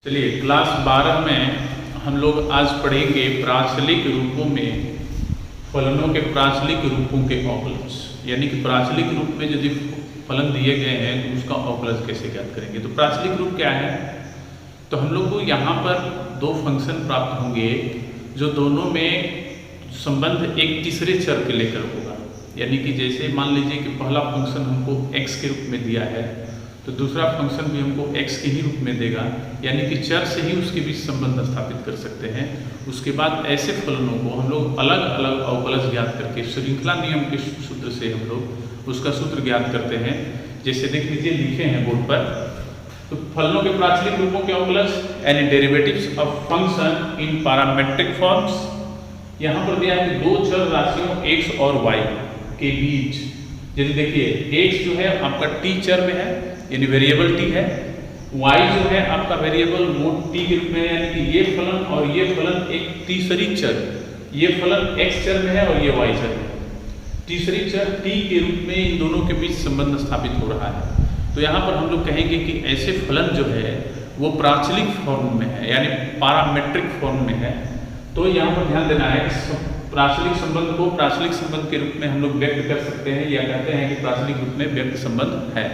चलिए क्लास 12 में हम लोग आज पढ़ेंगे प्राचलिक रूपों में फलनों के प्राचलिक रूपों के अवकलज, यानी कि प्राचलिक रूप में यदि फलन दिए गए हैं तो उसका अवकलज कैसे ज्ञात करेंगे। तो प्राचलिक रूप क्या है, तो हम लोग को यहाँ पर दो फंक्शन प्राप्त होंगे जो दोनों में संबंध एक तीसरे चर के लेकर होगा। यानी कि जैसे मान लीजिए कि पहला फंक्शन हमको x के रूप में दिया है तो दूसरा फंक्शन भी हमको x के ही रूप में देगा, यानी कि चर से ही उसके बीच संबंध स्थापित कर सकते हैं। उसके बाद ऐसे फलनों को हम लोग अलग अलग अवकलज ज्ञात करके श्रृंखला नियम के सूत्र से हम लोग उसका सूत्र ज्ञात करते हैं। जैसे देख लीजिए लिखे हैं बोर्ड पर, तो फलनों के प्राचलिक रूपों के अवकलज यानी derivatives of function in parametric forms. यहाँ पर दिया है कि दो चर राशियों x और y के बीच, यदि देखिए x जो है आपका t चर में है यानी वेरिएबल t है, y जो है आपका वेरिएबल मोड t के रूप में, यानी कि ये फलन और ये फलन एक तीसरी चर, ये फलन x चर में है और ये y चर में, तीसरी चर t के रूप में इन दोनों के बीच संबंध स्थापित हो रहा है। तो यहाँ पर हम लोग कहेंगे कि ऐसे फलन जो है वो प्राचलिक फॉर्म में है यानी पैरामेट्रिक फॉर्म में है। तो यहाँ पर ध्यान देना है कि प्राचलिक संबंध को प्राचलिक संबंध के रूप में हम लोग व्यक्त कर सकते हैं या कहते हैं कि प्राचलिक रूप में व्यक्त संबंध है।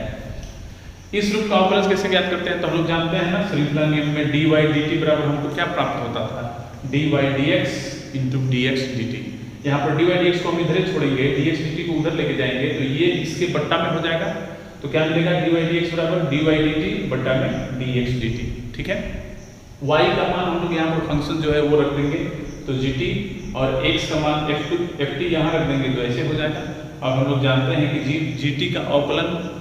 इस रूप का अवकलज कैसे ज्ञात करते हैं, तो हम लोग जानते हैं ना श्रृंखला नियम में dy dt बराबर हमको क्या प्राप्त होता था, dy dx into dx dt। यहाँ पर dy dx को हम इधर छोड़ेंगे, dx dt को उधर लेके जाएंगे तो ये इसके बट्टा में हो जाएगा। तो क्या मिलेगा, dy dx बराबर dy dt बट्टा में dx dt। ठीक है, y का मान हम लोग यहाँ पर फंक्शन जो है वो रख देंगे तो gt, और x का मान ft यहाँ रख देंगे तो ऐसे हो जाएगा। अब हम लोग जानते हैं कि gt का अवकलन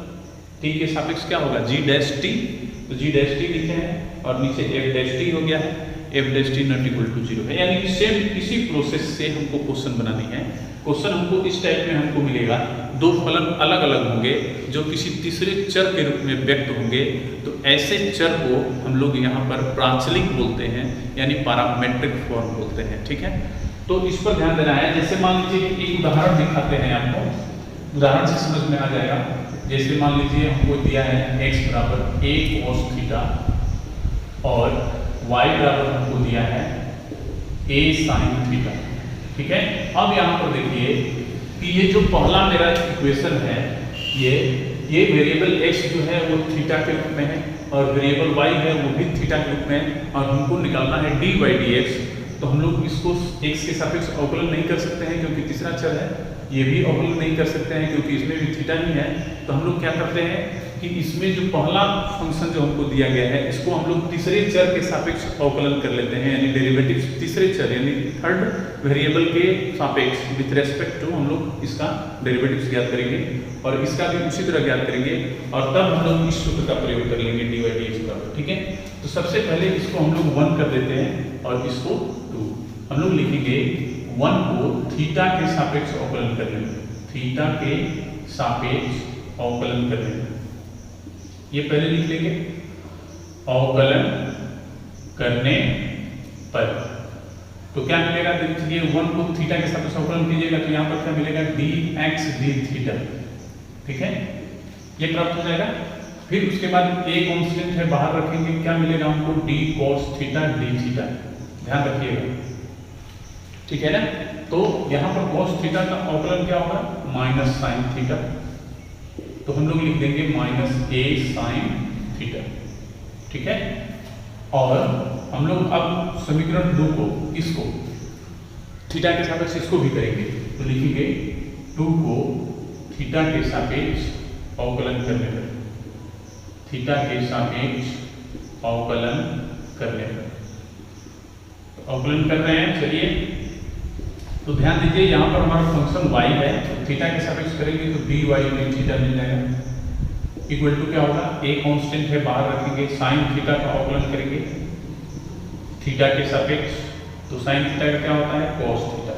t के सापेक्ष क्या होगा, g डैश t, तो g डैश t लिखे हैं और नीचे f डैश t हो गया है, f dash t not equal to 0 है। यानी कि सेम इसी प्रोसेस से हमको क्वेश्चन बनानी है। क्वेश्चन हमको इस टाइप में हमको मिलेगा, दो फलन अलग अलग होंगे जो किसी तीसरे चर के रूप में व्यक्त होंगे। तो ऐसे चर को हम लोग यहाँ पर प्राचलिक बोलते हैं यानी पैरामेट्रिक फॉर्म बोलते हैं। ठीक है, तो इस पर ध्यान देना है। जैसे मान लीजिए एक उदाहरण दिखाते हैं आपको, उदाहरण से समझ में आ जाएगा। जैसे मान लीजिए हमको दिया है x बराबर a cos थीटा और y बराबर हमको दिया है a sin थीटा। ठीक है, अब यहाँ पर देखिए कि ये जो पहला मेरा इक्वेशन है, ये वेरिएबल x जो है वो थीटा के रूप में है और वेरिएबल y है वो भी थीटा के रूप में है, और हमको निकालना है dy dx। तो हम लोग इसको x के सापेक्ष अवकलन नहीं कर सकते हैं क्योंकि तीसरा चर है, ये भी अवकलन नहीं कर सकते हैं क्योंकि इसमें भी थीटा ही है। तो हम लोग क्या करते हैं कि इसमें जो पहला फंक्शन जो हमको दिया गया है इसको हम लोग तीसरे चर के सापेक्ष अवकलन कर लेते हैं, यानी डेरिवेटिव तीसरे चर यानी थर्ड वेरिएबल के सापेक्ष विथ रेस्पेक्ट टू हम लोग इसका डेरिवेटिव ज्ञात करेंगे और इसका भी उसी तरह ज्ञात करेंगे और तब हम लोग इस सूत्र का प्रयोग कर लेंगे dy dx बराबर। ठीक है, तो सबसे पहले इसको हम लोग 1 कर देते हैं और इसको 2। हम लोग लिखेंगे 1 को थीटा के सापेक्ष अवकलन कर लेंगे, थीटा के सापेक्ष अवकलन कर लेंगे, ये पहले लिख लेंगे अवकलन करने पर। तो क्या मिलेगा, देखिए 1 को थीटा के सापेक्ष अवकलन कीजिएगा तो यहाँ पर क्या मिलेगा dx d थीटा। ठीक है, ये प्राप्त हो जाएगा। फिर उसके बाद एक कांस्टेंट है बाहर रखेंगे, क्या मिलेगा हमको d cos theta d theta, ध्यान रखिएगा। ठीक है ना, तो यहाँ पर cos थीटा का अवकलन क्या होगा माइनस साइन थीटा, तो हम लोग लिख देंगे माइनस a साइन थीटा। ठीक है, और हम लोग अब समीकरण 2 को इसको थीटा के सापेक्ष इसको भी करेंगे तो लिखेंगे 2 को थीटा के सापेक्ष अवकलन करने पर, थीटा के सापेक्ष अवकलन करने पर अवकलन कर रहे हैं। चलिए, तो ध्यान दीजिए यहाँ पर हमारा फंक्शन y है, तो थीटा के सापेक्ष करेंगे तो dy d थीटा मिल जाएगा। इक्वल टू क्या होगा, एक कांस्टेंट है बाहर रखेंगे, साइन थीटा का अवकलन करेंगे थीटा के सापेक्ष, तो साइन थीटा का क्या होता है cos थीटा।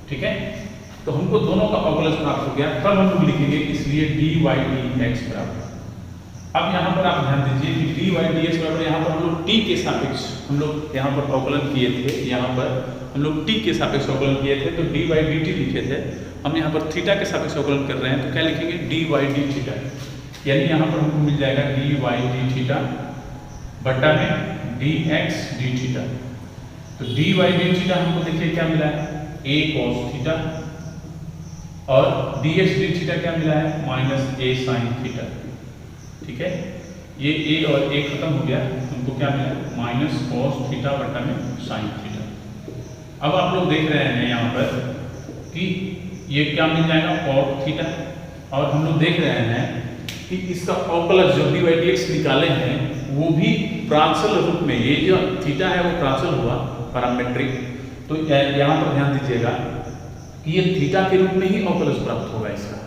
ठीक है, तो हमको दोनों का अवकलन प्राप्त हो गया। तब हम लोग लिखेंगे इसलिए dy dx बराबर। अब यहाँ पर आप ध्यान दीजिए कि dy dx बराबर यहाँ पर हम लोग t के सापेक्ष हम लोग यहाँ पर अवकलन किए थे, यहाँ पर हम लोग t के सापेक्ष अवकलन किए थे तो dy dt लिखे थे, हम यहाँ पर थीटा के सापेक्ष अवकलन कर रहे हैं तो क्या लिखेंगे dy d थीटा, यानी यहाँ पर हमको मिल जाएगा dy d थीटा बटा में डी एक्स डी थीटा। तो डी वाई डी थीटा हमको देखिए क्या मिला है, ए कॉस थीटा, और डी एक्स डी थीटा क्या मिला है, माइनस ए साइन थीटा। ठीक है, ये ए और ए खत्म हो गया, हमको क्या मिला, माइनस कॉस थीटा बटा में साइन थीटा। अब आप लोग देख रहे हैं यहाँ पर कि ये क्या मिल जाएगा, कॉट थीटा, और हम लोग देख रहे हैं कि इसका अवकलज जो डी वाई डी एक्स निकाले हैं वो भी प्रांशल रूप में, ये जो थीटा है वो प्रांशल हुआ पैरामेट्रिक। तो यहाँ पर ध्यान दीजिएगा कि ये थीटा के रूप में ही अवकलज प्राप्त होगा इसका,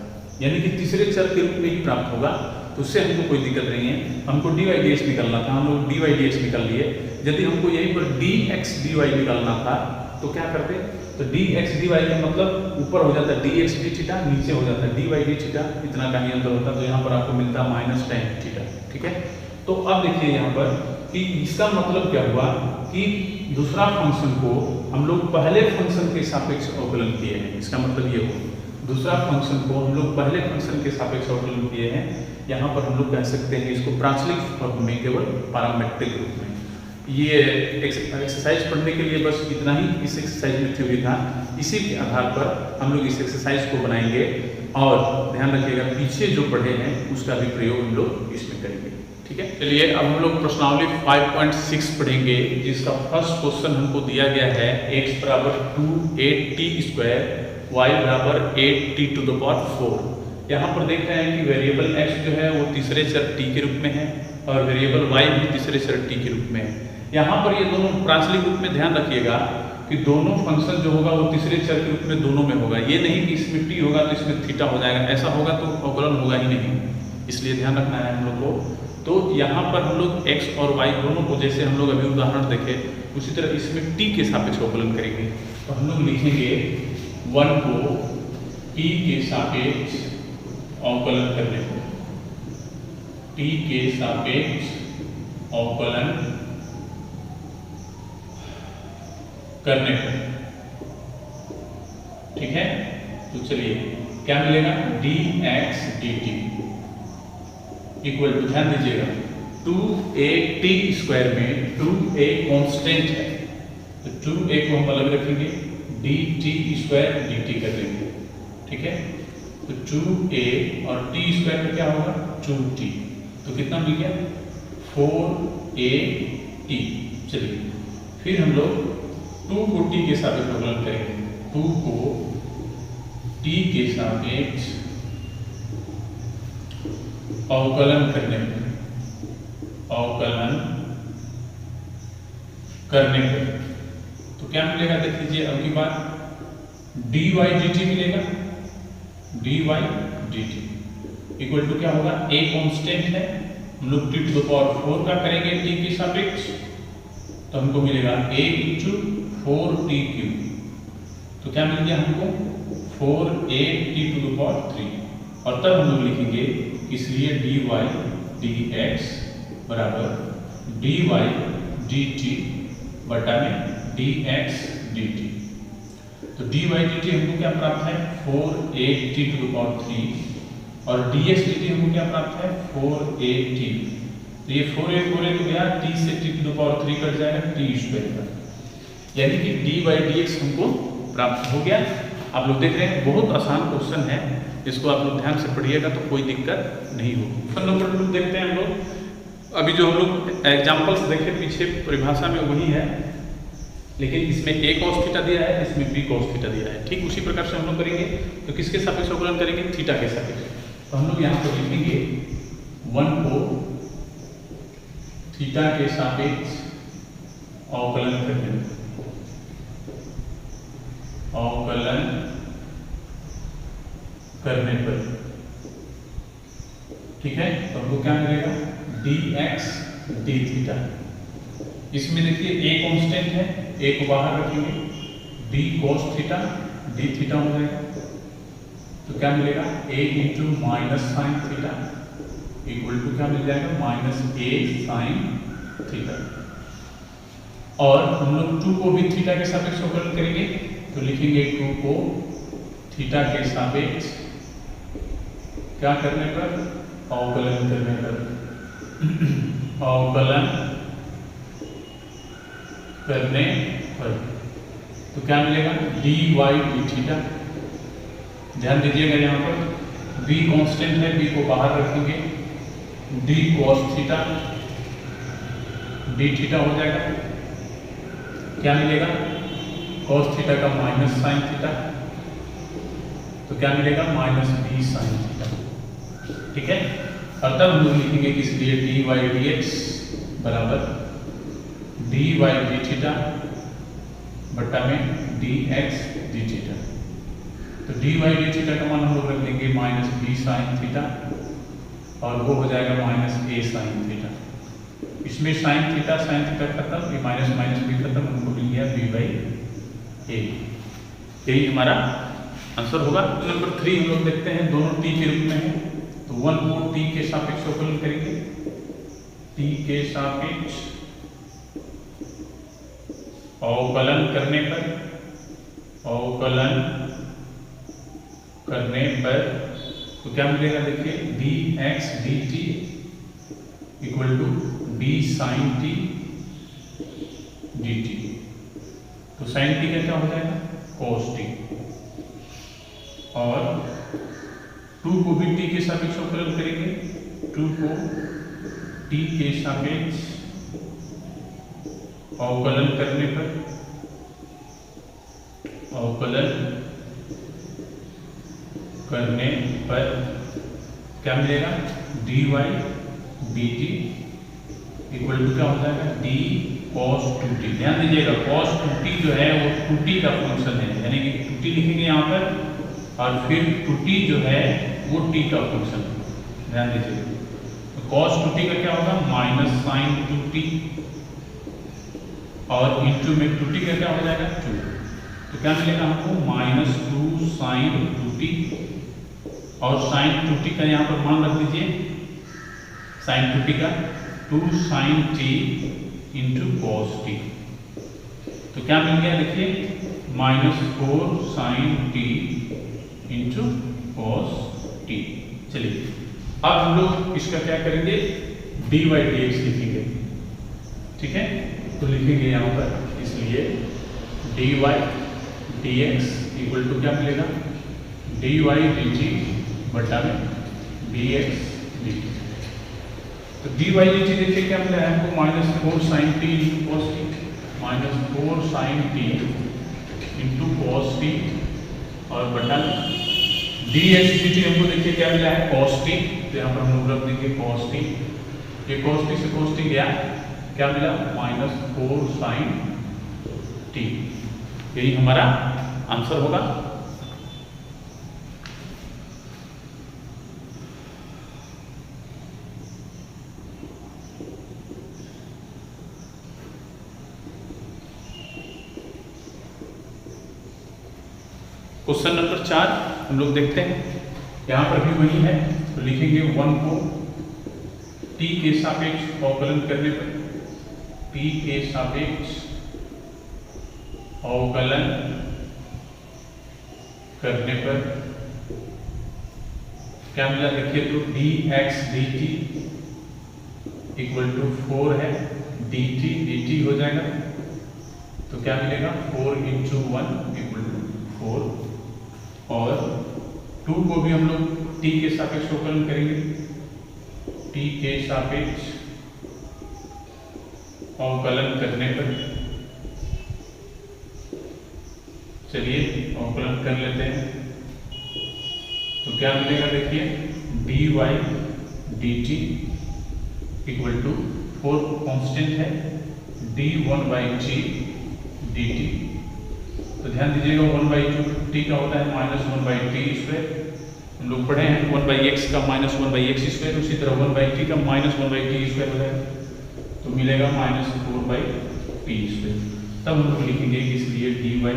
यानी कि तीसरे चर के रूप में ही प्राप्त होगा। तो उससे हमको कोई दिक्कत नहीं है। हमको डी वाई डी एक्स निकालना था, हम लोग डी वाई डी एक्स निकाल लिए। यदि हमको यहीं पर डी एक्स डी वाई निकालना था तो क्या करते, तो डी एक्स डी वाई का मतलब ऊपर हो जाता है डी एक्स डी थीटा, नीचे हो जाता है डी वाई डी थीटा, इतना का ही अंतर होता है। तो यहाँ पर आपको मिलता है माइनस टेन थीटा। ठीक है, तो अब देखिए यहाँ पर कि इसका मतलब क्या हुआ कि दूसरा फंक्शन को हम लोग पहले फंक्शन के सापेक्ष अवकलन किए हैं। इसका मतलब ये हो, दूसरा फंक्शन को हम लोग पहले फंक्शन के सापेक्ष अवकलन किए हैं। यहाँ पर हम लोग कह सकते हैं इसको प्रांशलिक फॉर्म में, केवल पैरामेट्रिक रूप में। ये एक्सरसाइज पढ़ने के लिए बस इतना ही इस एक्सरसाइज में थ्योरी था। इसी के आधार पर हम लोग इस एक्सरसाइज को बनाएंगे, और ध्यान रखिएगा पीछे जो पढ़े हैं उसका भी प्रयोग हम लोग इसमें करेंगे। ठीक है, चलिए अब हम लोग प्रश्नावली 5.6 पढ़ेंगे, जिसका फर्स्ट क्वेश्चन हमको दिया गया है x बराबर 2 8t² y बराबर 8t टू द पावर 4। यहाँ पर देख रहे हैं कि वेरिएबल x जो है वो तीसरे चर t के रूप में है, और वेरिएबल y भी तीसरे चर t के रूप में है। यहाँ पर ये दोनों प्रांशलिक रूप में, ध्यान रखिएगा कि दोनों फंक्शन जो होगा वो तीसरे चर के रूप में दोनों में होगा। ये नहीं कि इसमें t होगा तो इसमें थीटा हो जाएगा, ऐसा होगा तो अवकलन होगा ही नहीं, इसलिए ध्यान रखना है हम लोग को। तो यहाँ पर हम लोग x और y दोनों को, जैसे हम लोग अभी उदाहरण देखे, उसी तरह इसमें t के सापेक्ष अवकलन करेंगे। तो हम लोग लिखेंगे 1 को t के सापेक्ष अवकलन करने को, t के सापेक्ष अवकलन करने को। ठीक है, तो चलिए क्या मिलेगा, dx dt इक्वल टू, ध्यान दीजिएगा 2at² में 2a कांस्टेंट है, तो 2a को हम अलग रखेंगे, dt² dt कर देंगे। ठीक है, तो 2a और t² का क्या होगा, 2t, तो कितना मिल गया, 4at। चलिए फिर हम लोग 2 को t के सापेक्ष अवकलन करेंगे, 2 को t के सापेक्ष अवकलन करने पर, तो क्या मिलेगा, देख लीजिए अब की बात, dy dt मिलेगा, dy dt इक्वल टू क्या होगा, a कांस्टेंट है, हम लोग t टू द पावर 4 का करेंगे t के सापेक्ष, तो हमको मिलेगा a इंटू 4t³। तो क्या मिल गया हमको, 4at टू द पावर 3, और तब हम लोग लिखेंगे, इसलिए dy dx बराबर dy dt बटा में dx dt। तो dy dt हमको क्या प्राप्त है, 4at टू द पावर 3, और dx dt हमको क्या प्राप्त है, 4at। तो ये 4a तो गया, t से t to the power 3 cut जाएगा, t² का, यानी कि dy dx हमको प्राप्त हो गया। आप लोग देख रहे हैं बहुत आसान क्वेश्चन है, इसको आप लोग ध्यान से पढ़िएगा तो कोई दिक्कत नहीं होगी। क्वेश्चन नंबर 2 देखते हैं हम लोग। अभी जो हम लोग एग्जाम्पल्स देखे पीछे परिभाषा में वही है, लेकिन इसमें a cos थीटा दिया है, इसमें b cos थीटा दिया है। ठीक उसी प्रकार से हम लोग करेंगे, तो किसके सापेक्ष अवकलन करेंगे, थीटा के सापेक्ष। तो हम लोग यहाँ पर लिखेंगे 1 को थीटा के सापेक्ष अवकलन करने, अवकलन करने पर। ठीक है, तो हमको क्या मिलेगा, dx d थीटा। इसमें देखिए a कांस्टेंट है, a को बाहर रखेंगे, d cos theta d theta हो जाएगा, तो क्या मिलेगा, a into minus sine theta equal to क्या मिल जाएगा, माइनस a साइन थीटा। और हम लोग 2 को भी थीटा के सापेक्ष अवकलन करेंगे, तो लिखेंगे 2 को थीटा के सापेक्ष क्या करने पर, अवकलन करने पर, अवकलन करने पर। तो क्या मिलेगा, डी वाई डी थीटा। ध्यान दीजिएगा यहाँ पर बी कांस्टेंट है, बी को बाहर रखेंगे, D cos theta D theta हो जाएगा। क्या मिलेगा, कॉस थीटा का माइनस साइन थीटा, तो क्या मिलेगा माइनस बी साइन थीटा। ठीक है, और तब हम लोग लिखेंगे किस लिए, डी वाई डी एक्स बराबर डी वाई डी थीटा बट्टा में डी एक्स डी थीटा। तो डी वाई डी थीटा का मान हम लोग रख देंगे माइनस बी साइन थीटा, और वो हो जाएगा माइनस ए साइन थीटा। इसमें साइन थीटा खत्म, ये माइनस माइनस भी खत्म, हमको मिल गया बी बाई ए। यही हमारा आंसर होगा। नंबर 3 हम लोग देखते हैं, दोनों टी के रूप में है, तो 1 को टी के सापेक्ष अवकलन करेंगे। टी के सापेक्ष अवकलन करने पर तो क्या मिलेगा, देखिए d x d t equal to d sine t d t. तो साइन टी का क्या हो जाएगा, कॉस टी, और 2 को भी टी के सापेक्ष अवकलन करेंगे। 2 को टी के सापेक्ष अवकलन करने पर क्या मिलेगा, d y d t equal to क्या हो जाएगा, डी कॉस 2t। ध्यान दीजिएगा कॉस 2t जो है वो 2t का फंक्शन है, यानी कि 2t लिखेंगे यहाँ पर, और फिर 2t जो है वो t का फंक्शन है। ध्यान दीजिएगा, तो कॉस 2t का क्या होगा, माइनस साइन 2t, और इंटू में 2t का क्या हो जाएगा 2, तो क्या मिलेगा हमको माइनस 2 साइन 2t, और साइन 2t का यहाँ पर मान रख दीजिए, साइन 2t का 2 sine t into cos t, तो क्या मिल गया, देखिए minus 4 sine t into cos t। चलिए अब हम लोग इसका क्या करेंगे, डी वाई डी एक्स लिखेंगे। ठीक है, तो लिखेंगे यहाँ पर, इसलिए d y d x equal to क्या मिलेगा, डी वाई डी टी बटा में डी एक्स डी टी। तो डी वाई डी टी देखिए क्या मिला है हमको, minus 4 sine t into cos t, minus 4 sine t into cos t, और बटा डी एक्स डी टी हमको देखिए क्या मिला है, कॉस टी, तो यहाँ पर हम लोग रख देंगे कॉस टी, ये कॉस टी से कॉस टी गया, क्या मिला माइनस 4 साइन टी। यही हमारा आंसर होगा। क्वेश्चन नंबर 4 हम लोग देखते हैं, यहाँ पर भी वही है, तो लिखेंगे 1 को t के सापेक्ष अवकलन करने पर, t के सापेक्ष अवकलन करने पर क्या मिला, देखिए तो d x d t equal to 4 है, डी टी हो जाएगा, तो क्या मिलेगा 4 इंटू 1 इक्वल टू 4, और 2 को भी हम लोग t के सापेक्ष अवकलन करेंगे, t के सापेक्ष अवकलन करने पर, चलिए अवकलन कर लेते हैं, तो क्या मिलेगा, देखिए d y d t equal to 4 constant है, d 1 by t d t. तो ध्यान दीजिएगा 1 बाई टी का होता है माइनस 1 बाई टी स्क्वायर, हम लोग पढ़े हैं 1 बाई एक्स का माइनस 1 बाई एक्स स्क्वायर, उसी तरह 1 बाई टी का माइनस 1 बाई टी स्क्वायर हो जाएगा, तो मिलेगा माइनस 4 बाई टी स्क्वायर। तब हम लोग लिखेंगे इसलिए d y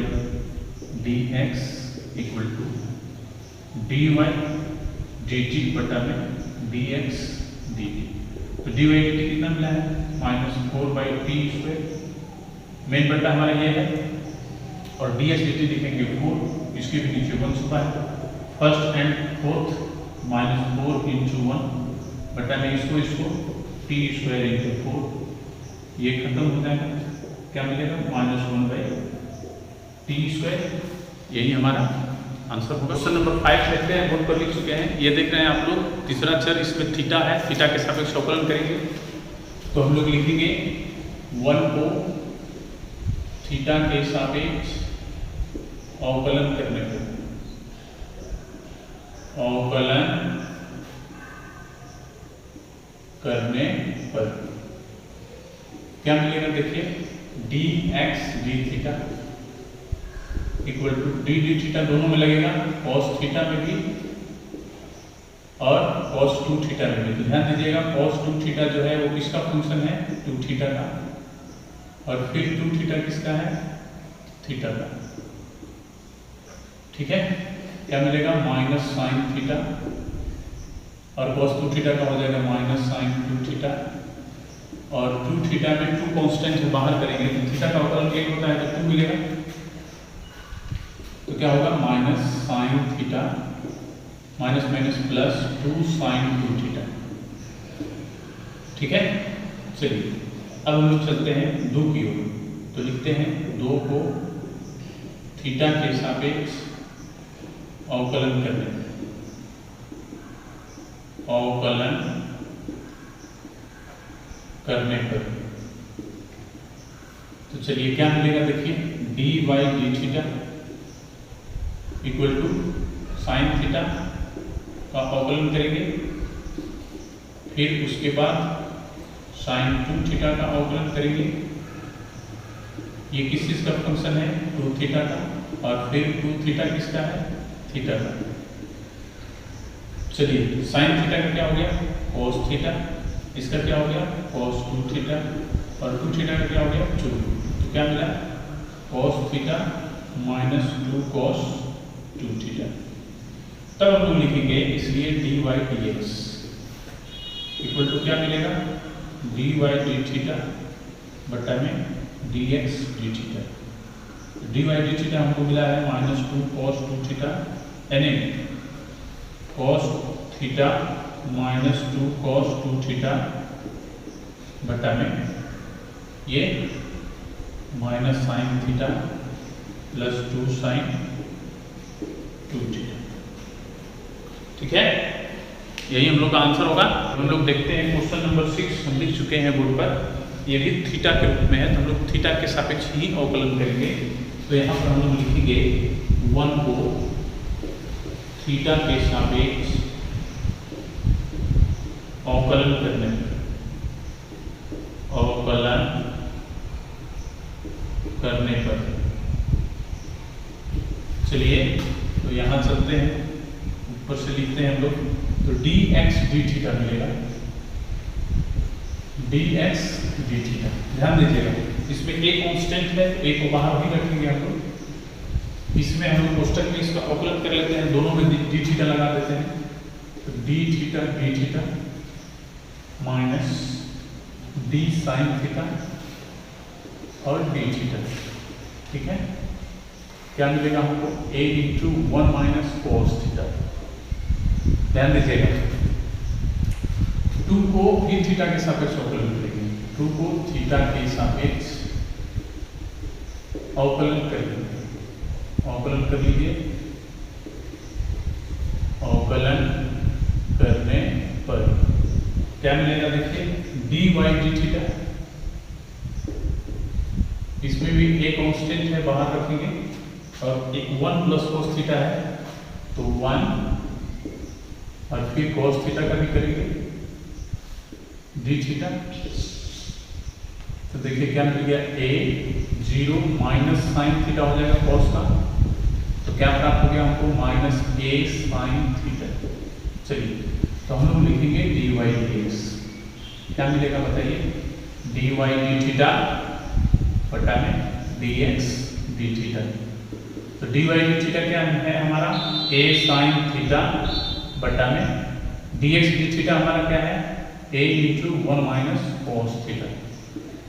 d x equal to d y d t बटा में डी एक्स डी टी। तो डी वाई डी टी कितना मिला है, माइनस 4 बाई टी स्क्वायर, मेन बटा हमारा ये है, और डी एक्स डी टी लिखेंगे 4, इसके भी नीचे 1 छुपा है, first and fourth minus 4 into 1 बटा में इसको टी स्क्वायर इंटू 4, ये खत्म हो जाएगा, क्या मिलेगा -1/t²। यही हमारा आंसर होगा। क्वेश्चन नंबर 5 देखते हैं, बोर्ड पर लिख चुके हैं। ये देख रहे हैं आप लोग, तीसरा चर इसमें थीटा है, थीटा के सापेक्ष अवकलन करेंगे। तो हम लोग लिखेंगे 1 को थीटा के सापेक्ष अवकलन करने पर, अवकलन करने पर क्या मिलेगा, देखिए dx dθ equal to d dθ दोनों में लगेगा, cos थीटा में भी और cos 2 थीटा में भी। तो ध्यान दीजिएगा cos 2 थीटा जो है वो किसका फंक्शन है, 2 थीटा का, और फिर 2 थीटा किसका है, थीटा का। ठीक है, क्या मिलेगा -sin थीटा, और cos 2 थीटा का हो जाएगा -sin 2 थीटा, और 2 थीटा में 2 कांस्टेंट है, बाहर करेंगे तो थीटा का अवकलन 1 होता है तो 2 मिलेगा। तो क्या होगा -sin theta minus plus 2 sin 2 theta. ठीक है, चलिए अब हम लोग चलते हैं 2 की ओर। तो लिखते हैं 2 को थीटा के सापेक्ष अवकलन करने, अवकलन करने पर। तो चलिए क्या मिलेगा, देखिए dy dθ equal to sine theta का अवकलन करेंगे, फिर उसके बाद sin 2 थीटा का अवकलन करेंगे। ये किस चीज का फंक्शन है, 2 थीटा का, और फिर 2 थीटा किसका है, थीटा का। चलिए sin थीटा का क्या हो गया, cos थीटा, इसका क्या हो गया cos 2 थीटा, और 2 थीटा का क्या हो गया 2। तो क्या मिला cos थीटा -2 cos 2 थीटा। तब हम लोग लिखेंगे इसलिए dy dx इक्वल टू क्या मिलेगा, dy dθ बटा में dx dθ। dy dθ हमको मिला है -2 cos 2 थीटा, यानी cos थीटा -2 cos 2 थीटा बटा में ये -sin theta plus 2 sin 2 theta. ठीक है, यही हम लोग का आंसर होगा। हम लोग देखते हैं क्वेश्चन नंबर 6 हम लिख चुके हैं बोर्ड पर। ये भी थीटा के रूप में है, तो हम लोग थीटा के सापेक्ष ही अवकलन करेंगे। तो यहाँ पर हम लोग लिखेंगे 1 को थीटा के सापेक्ष अवकलन करने पर, अवकलन करने पर। चलिए तो यहाँ चलते हैं, ऊपर से लिखते हैं हम लोग। तो dx dθ मिलेगा, dx dθ। ध्यान दीजिएगा इसमें एक कांस्टेंट है, एक को बाहर भी रखेंगे हम लोग। इसमें हम लोग कोष्टक में इसका अवकलन कर लेते हैं, दोनों में dθ लगा देते हैं। तो dθ dθ minus d sin theta और dθ। ठीक है, क्या मिलेगा हमको a × 1 - cos थीटा। ध्यान दीजिएगा 2 को भी थीटा के सापेक्ष अवकलन करेंगे, 2 को थीटा के सापेक्ष अवकलन करेंगे। अवकलन कर लीजिए, अवकलन करने पर क्या मिलेगा, देखिए dy dθ। इसमें भी एक कांस्टेंट है, बाहर रखेंगे, और एक 1 + cos थीटा है तो 1, और फिर cos थीटा का भी करेंगे dθ। तो देखिए क्या मिल गया, a 0 - sin थीटा हो जाएगा cos का, तो क्या प्राप्त हो गया हमको -a sin थीटा। चलिए तो हम लोग लिखेंगे dy dx। क्या मिलेगा बताइए, dy dθ बटा में dx dθ। तो dy dθ क्या है हमारा a sin थीटा बटा में dx dθ हमारा क्या है a × 1 - cos थीटा।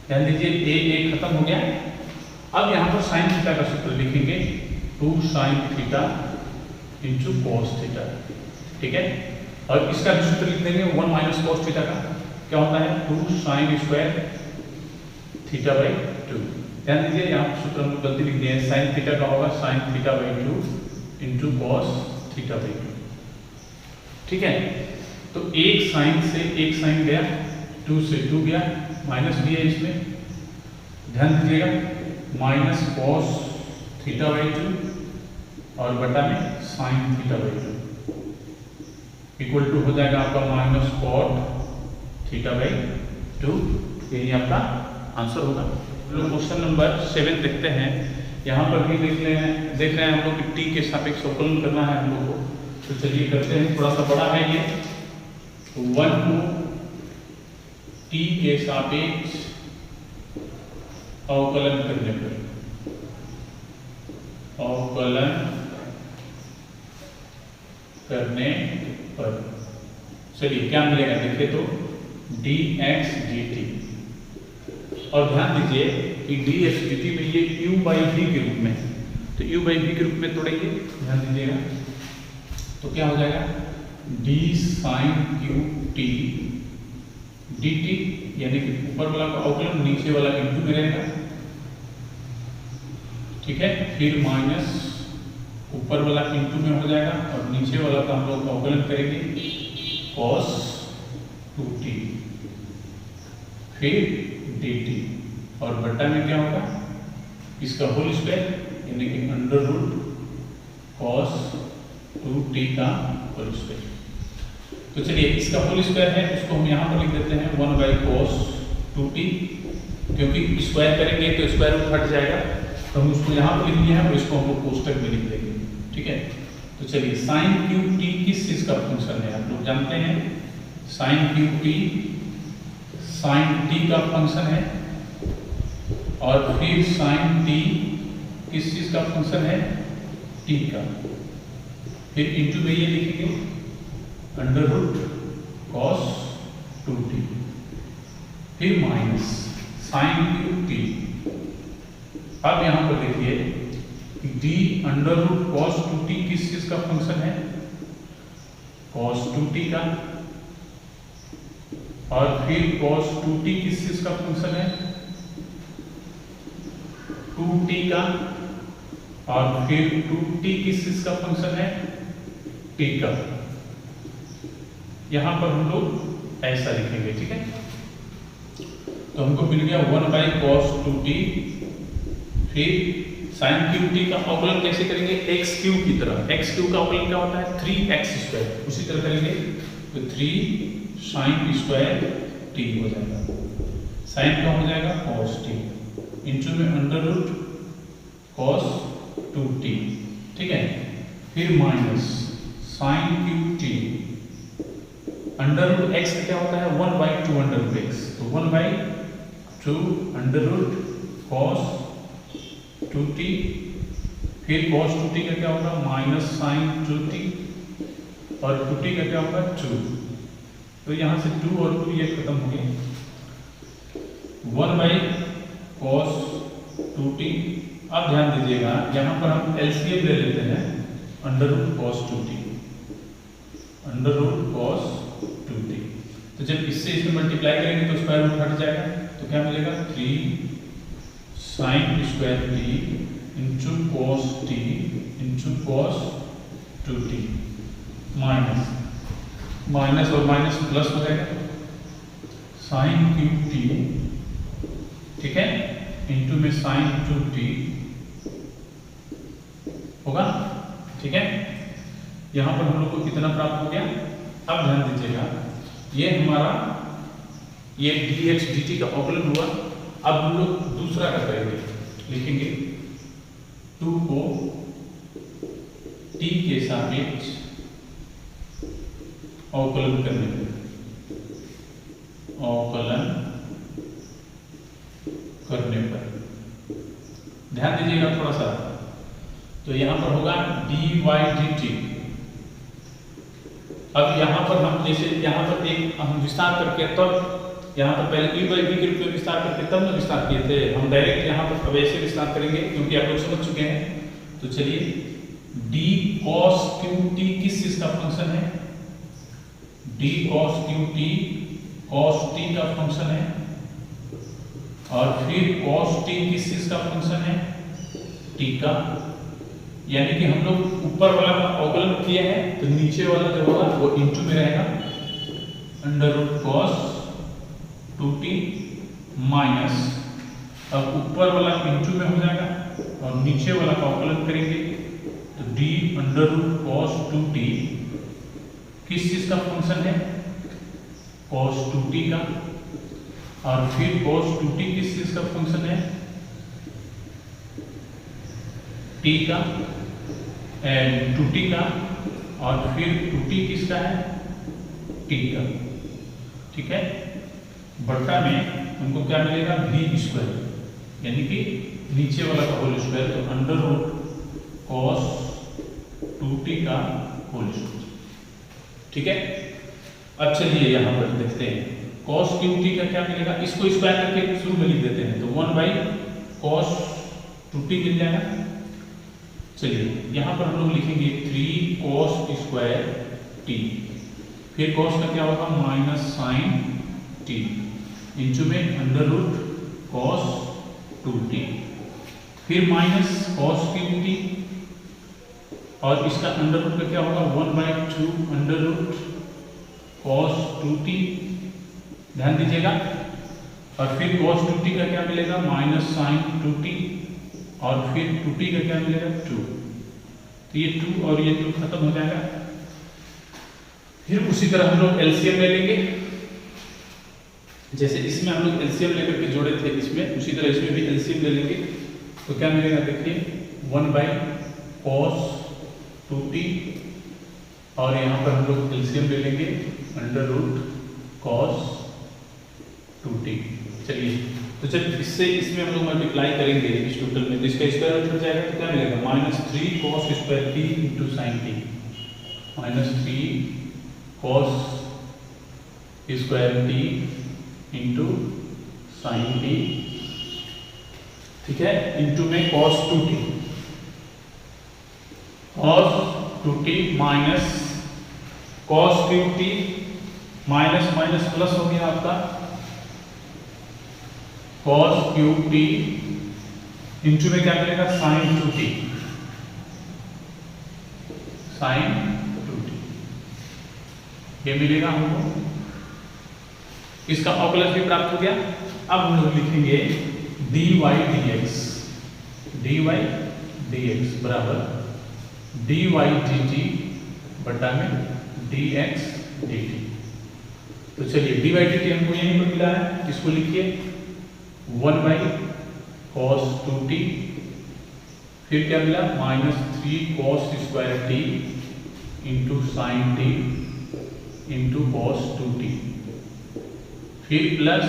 ध्यान दीजिए a खत्म हो गया। अब यहाँ पर sin थीटा का सूत्र लिखेंगे 2 sin थीटा × cos थीटा। ठीक है, और इसका भी सूत्र लिख देंगे 1 - cos थीटा का, क्या होता है 2 sin² थीटा/2। ध्यान दीजिए यहाँ पर सूत्र हम लोग गलती लिख दिए हैं, साइन थीटा का होगा sign theta by 2 into cos theta by 2। ठीक है, तो एक साइन से एक साइन गया, 2 से 2 गया, माइनस भी है इसमें, ध्यान दीजिएगा, माइनस कॉस थीटा बाई 2 और बटा में sine theta by 2 equal to हो जाएगा आपका माइनस कॉट थीटा बाई 2। यही आपका आंसर होगा। लोग क्वेश्चन नंबर 7 देखते हैं। यहाँ पर भी देख रहे हैं हम लोग कि टी के सापेक्ष अवकलन करना है हम लोग को, तो चलिए करते हैं। थोड़ा सा बड़ा है ये, 1 को टी के सापेक्ष अवकलन करने पर, अवकलन करने पर चलिए क्या मिलेगा देखिए तो dx dt, और ध्यान दीजिए कि dx dt में ये u बाई v के रूप में है, तो u बाई v के रूप में तोड़ेंगे, ध्यान दीजिएगा, तो क्या हो जाएगा d sin q t dt, यानी कि ऊपर वाला का अवकलन नीचे वाला इंटू में रहेगा। ठीक है, फिर माइनस ऊपर वाला इंटू में हो जाएगा और नीचे वाला का हम लोग अवकलन करेंगे cos 2t, फिर dt, और बट्टा में क्या होगा इसका होल स्क्वायर, यानी कि अंडर रूट cos 2t का होल स्क्वायर। तो चलिए इसका होल स्क्वायर है, उसको हम यहाँ पर लिख देते हैं 1 बाई cos 2t, क्योंकि स्क्वायर करेंगे तो स्क्वायर रूट हट जाएगा, तो हम उसको यहाँ पर लिख दिए हैं और इसको हम लोग कोष्टक में लिख देंगे। ठीक है, तो चलिए साइन क्यू टी किस चीज का फंक्शन है, आप लोग जानते हैं sine cube t sine t का फंक्शन है, और फिर साइन टी किस चीज का फंक्शन है, टी का, फिर इंटू में ये लिखेंगे अंडर रूट कॉस 2t, फिर माइनस साइन क्यू टी। अब यहां पर देखिए d under root cos 2t किस चीज का फंक्शन है, कॉस 2t का, और फिर cos 2t किस चीज का फंक्शन है, 2t का, और फिर 2t किस चीज का फंक्शन है, t का। यहां पर हम लोग ऐसा लिखेंगे। ठीक है, तो हमको मिल गया 1 बाई cos 2t, फिर साइन क्यू टी का अवकलन कैसे करेंगे, एक्स क्यू की तरह, एक्स क्यू का अवकलन क्या होता है 3x स्क्वायर, उसी तरह करेंगे तो 3 साइन स्क्वायर टी हो जाएगा, साइन का हो जाएगा cos t, इंटू में अंडर रूट cos 2t। ठीक है, फिर minus sine cube t, under root x का क्या होता है 1 बाई 2 अंडर रूट एक्स, तो 1 by 2 under root cos 2t, फिर cos 2t का क्या होगा माइनस साइन 2t, और 2t का क्या होगा 2, तो यहां से 2 और 2 ये खत्म हो गए, 1 बाई cos 2t। अब ध्यान दीजिएगा यहां पर हम एलसीएम ले लेते हैं, under root cos 2t, under root cos 2t, तो जब इससे इसमें मल्टीप्लाई करेंगे तो स्क्वायर रूट हट जाएगा, तो क्या मिलेगा 3 sign square T into cos T into cos 2t, minus minus और माइनस प्लस हो जाएगा साइन क्यू टी, ठीक है, इंटू में साइन 2t होगा। ठीक है, यहां पर हम लोग को कितना प्राप्त हो गया, अब ध्यान दीजिएगा ये हमारा ये dx dt का अवकलन हुआ। अब हम लोग दूसरा का करेंगे, लिखेंगे 2 को t के सापेक्ष अवकलन करने पर, अवकलन करने पर ध्यान दीजिएगा थोड़ा सा, तो यहां पर होगा dy dt। अब यहां पर हम जैसे यहां पर एक हम विस्तार करके, तब यहाँ पर पहले u बाई v के रूप में विस्तार करके तब ना विस्तार किए थे, हम डायरेक्ट यहाँ पर अब ऐसे विस्तार करेंगे क्योंकि आप लोग समझ चुके हैं। तो चलिए d cos qt किस चीज का फंक्शन है, d cos qt cos t का फंक्शन है, और फिर cos t किस चीज का फंक्शन है, t का, यानी कि हम लोग ऊपर वाला का अवकलन किया है तो नीचे वाला जो होगा वो इंटू में रहेगा, under root cos 2t minus, अब ऊपर वाला इंटू में हो जाएगा और नीचे वाला का अवकलन करेंगे तो d under root cos 2t किस चीज का फंक्शन है, cos 2t का, और फिर cos 2t किस चीज का फंक्शन है, t का, एंड 2t का, और फिर 2t किसका है, t का, ठीक है। बट्टा में हमको क्या मिलेगा, v स्क्वायर, यानी कि नीचे वाला का होल स्क्वायर, तो अंडर रूट cos 2t का होल स्क्वायर, ठीक है। अब चलिए यहाँ पर देखते हैं cos q का क्या मिलेगा, इसको स्क्वायर करके शुरू में लिख देते हैं तो 1/cos 2t मिल जाएगा। चलिए यहाँ पर हम लोग लिखेंगे 3 cos स्क्वायर t, फिर cos का क्या होगा माइनस साइन t, इंचू में अंडर रूट cos 2t, फिर माइनस cos q और इसका अंडर रूट का क्या होगा 1/2 अंडर रूट cos 2t, ध्यान दीजिएगा, और फिर cos 2t का क्या मिलेगा माइनस साइन 2t, और फिर 2t का क्या मिलेगा 2, तो ये 2 और ये 2 खत्म हो जाएगा। फिर उसी तरह हम लोग एलसीएम ले लेंगे, जैसे इसमें हम लोग एलसीएम लेकर के जोड़े थे इसमें, उसी तरह इसमें भी एलसीएम ले लेंगे तो क्या मिलेगा देखिए 1/cos 2t, और यहाँ पर हम लोग एलसीएम ले लेंगे अंडर रूट cos 2t। चलिए तो जब इससे इसमें हम लोग मल्टीप्लाई करेंगे इस टोटल में, तो इसका स्क्वायर रूट हट जाएगा तो क्या मिलेगा minus 3 cos square t into sine t, minus 3 cos square t into sine t, ठीक है, इंटू में cos 2t, cos 2t minus cos q t, minus minus plus हो गया आपका cos q t, इंटू में क्या मिलेगा sin 2t, sin 2t, ये मिलेगा हमको, इसका अवकलन भी प्राप्त हो गया। अब हम लोग लिखेंगे dy dx, dy dx बराबर dy dt बटा में dx dt। तो चलिए dy dt हमको यहीं पर मिला है, इसको लिखिए 1/cos 2t, फिर क्या मिला minus 3 cos square t into sine t into cos 2t, फिर plus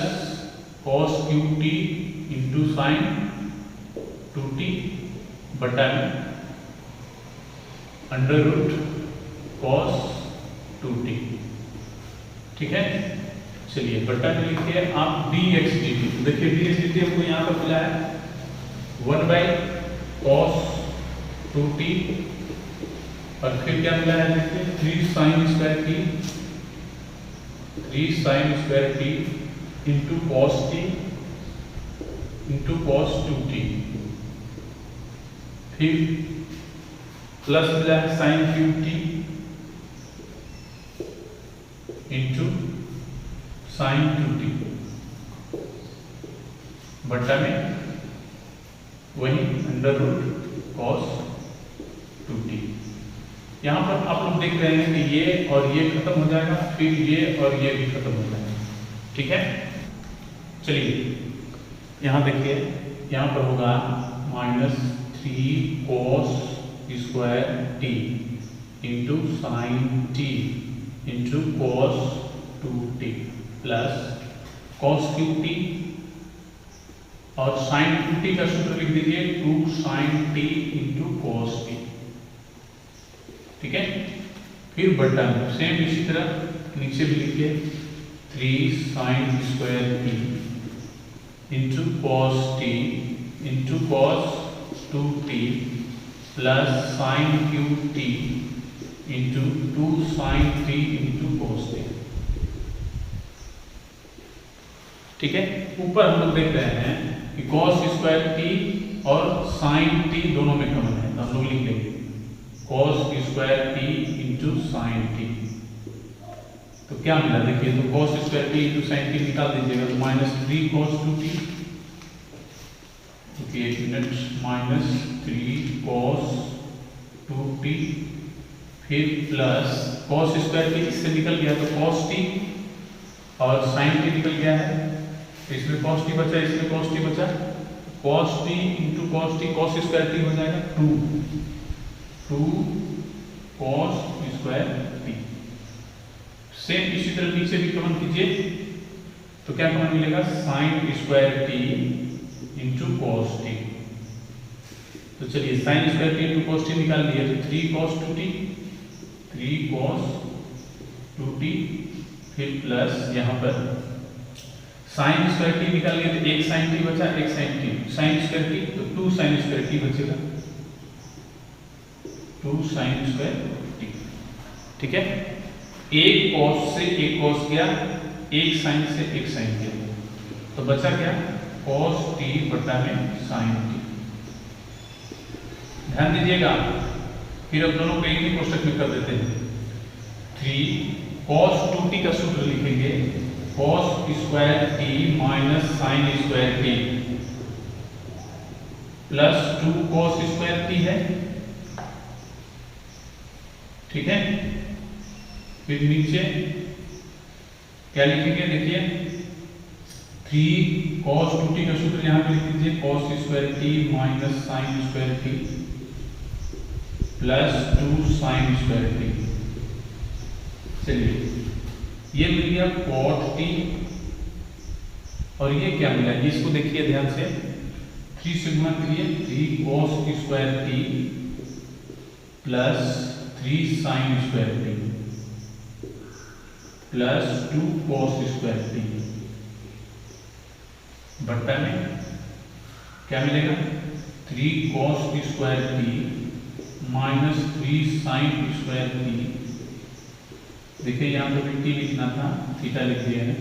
cos q t into sine 2t बटा में अंडर रूट cos 2t, ठीक है। चलिए बट्टा में लिखिए आप dx dt, देखिए dx dt हमको यहाँ पर मिला है 1/cos 2t, और फिर क्या मिला है देखिए 3 sin square t, 3 sin square t into cos t into cos 2t, फिर प्लस मिला है sin q t into sine 2t बट्टा में वही अंडर रूट cos 2t। यहाँ पर आप लोग देख रहे हैं कि ये और ये खत्म हो जाएगा, फिर ये और ये भी खत्म हो जाएगा, ठीक है। चलिए यहाँ देखिए, यहाँ पर होगा minus 3 cos square t into sine t into cos 2t plus cos q t, और sin 2t का सूत्र लिख दीजिए 2 sin t into cos t, ठीक है। फिर बट्टा सेम इसी तरह नीचे भी लिखिए 3 sin square t into cos t into cos 2t plus sin q t into 2 sin t into cos t, ठीक है। ऊपर हम लोग देख रहे हैं कि cos स्क्वायर टी और साइन टी दोनों में कॉमन है, तो हम लोग लिख लेंगे cos square T into sine T. तो क्या मिला देखिए, तो cos square T into sine T निकाल दीजिएगा तो -3 cos 2t, क्योंकि एक मिनट, -3 cos 2t, फिर प्लस cos स्क्वायर टी इससे निकल गया तो cos t और साइन टी निकल गया है, तो इसमें cos t बचा, इसमें cos t बचा, cos t into cos t, cos square T हो जाएगा 2 cos स्क्वायर टी। सेम इसी तरह नीचे भी कॉमन कीजिए तो क्या कॉमन मिलेगा, sign square T into cos T. तो चलिए sign square T into cos T निकाल दिए तो 3 cos 2t, 3 cos 2t, फिर प्लस यहाँ पर साइन स्क्वायर टी निकाल लिए तो एक साइन टी बचा, एक sine t, sine square t तो 2 साइन स्क्वायर टी बचेगा, 2 साइन स्क्वायर टी। ठीक है, एक cos से एक cos गया, एक साइन से एक साइन गया, तो बचा क्या, cos t बटा में साइन t। ध्यान दीजिएगा, फिर अब दोनों को एक ही कोष्टक में कर देते हैं। 3 cos 2t का सूत्र लिखेंगे cos square t minus sine square t plus 2 cos square t है। ठीक है, फिर नीचे क्या लिखेंगे, देखिए 3 cos 2t का सूत्र यहाँ पे लिख दीजिए cos square t minus sine square t plus 2 sine square t। चलिए ये मिल गया cot t, और ये क्या मिला, इसको देखिए ध्यान से, 3 से गुणा करिए, 3 cos square t plus 3 sine square t plus 2 cos square t बट्टा में क्या मिलेगा, 3 cos square t minus 3 sine square t। देखिए यहाँ पे भी t लिखना था, थीटा लिख दिया है,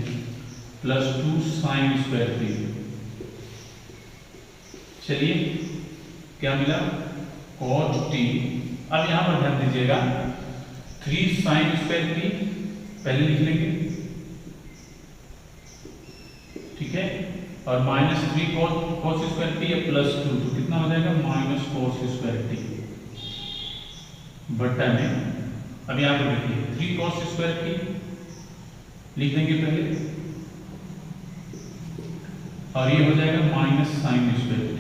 प्लस 2 साइन स्क्वायर t। चलिए क्या मिला, cot t। अब यहाँ पर ध्यान दीजिएगा, 3 साइन स्क्वायर t पहले लिख लेंगे, ठीक है, और माइनस 3 cos स्क्वायर t या प्लस 2, तो कितना हो जाएगा, माइनस cos स्क्वायर t बट्टा में, अब यहाँ पर देखिए 3 cos स्क्वायर t लिख देंगे पहले, और ये हो जाएगा माइनस साइन स्क्वायर t।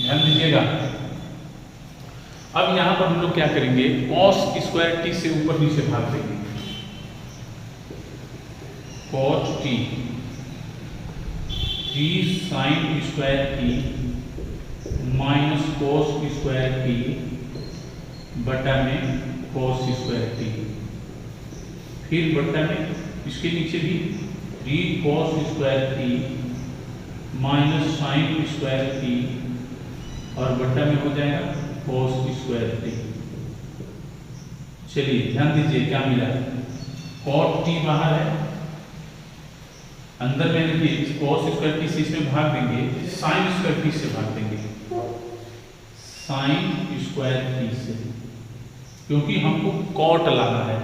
ध्यान दीजिएगा, अब यहां पर हम लोग क्या करेंगे, cos स्क्वायर t से ऊपर नीचे भाग देंगे, cot t 3 sine square t minus cos square t बटा में cos स्क्वायर t, फिर बटा में इसके नीचे भी 3 cos square t minus sine square t, और बटा में हो जाएगा cos स्क्वायर t। चलिए ध्यान दीजिए क्या मिला, cot t बाहर है, अंदर में देखिए cos स्क्वायर t से इसमें भाग देंगे, साइन स्क्वायर t से भाग देंगे, साइन स्क्वायर t से, क्योंकि हमको cot लाना है,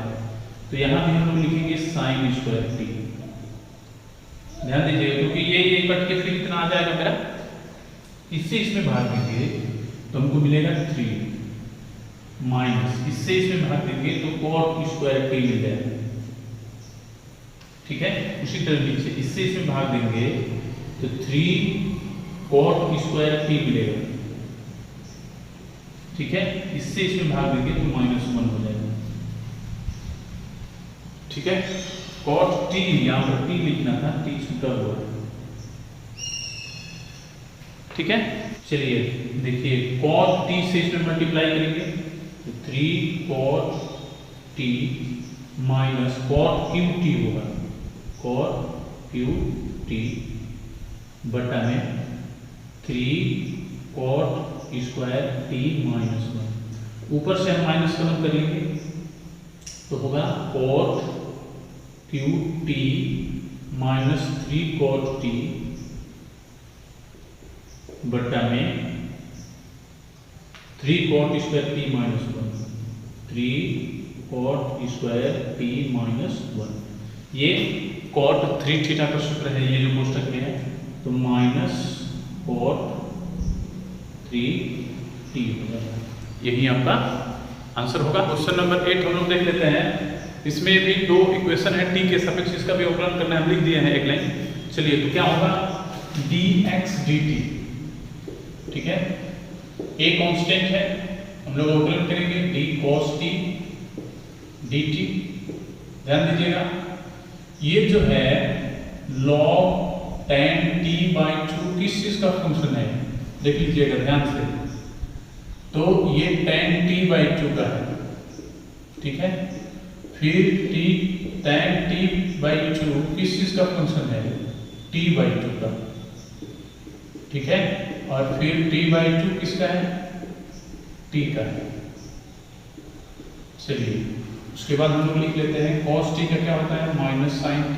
तो यहां भी हम लोग लिखेंगे साइन स्क्वायर t। ध्यान दीजिए, क्योंकि ये कट के फिर इतना आ जाएगा मेरा, इससे इसमें भाग देंगे तो हमको मिलेगा 3 माइनस, इससे इसमें भाग देंगे तो cot स्क्वायर t मिल जाएगा। ठीक है, उसी तरह नीचे इससे इसमें भाग देंगे तो 3 cot स्क्वायर t मिलेगा। ठीक है, इससे इसमें भाग देंगे तो -1 हो जाएगा। ठीक है, cot t यहाँ पर t लिखना था, t छूटा हुआ है। ठीक है, चलिए देखिए cot t से इसमें मल्टीप्लाई करेंगे तो 3 cot t minus cot q t होगा, cot q t बटा में 3 cot स्क्वायर t माइनस 1। ऊपर से हम माइनस कॉमन करेंगे तो होगा cot q t minus 3 cot t बटा में 3 cot square t minus 1, 3 cot square t minus 1। ये cot 3 थीटा का सूत्र है, ये जो कोष्टक में है, तो माइनस cot 3 t होगा। यही आपका आंसर होगा। क्वेश्चन नंबर 8 हम लोग देख लेते हैं। इसमें भी दो इक्वेशन है, t के सापेक्ष इसका भी अवकलन करना है, हम लिख दिए हैं एक लाइन। चलिए, तो क्या होगा, dx dt, ठीक है, a कांस्टेंट है, हम लोग अवकलन करेंगे d cos t dt। ध्यान दीजिएगा, ये जो है log tan t/2 किस चीज का फंक्शन है, देख लीजिएगा ध्यान से। तो ये tan t/2 का है, ठीक है। फिर tan t/2 किस चीज का फंक्शन है, t/2 का, ठीक है। और फिर t/2 किसका है, t का है। चलिए, उसके बाद हम लोग लिख लेते हैं cos t का क्या होता है, माइनस sin t,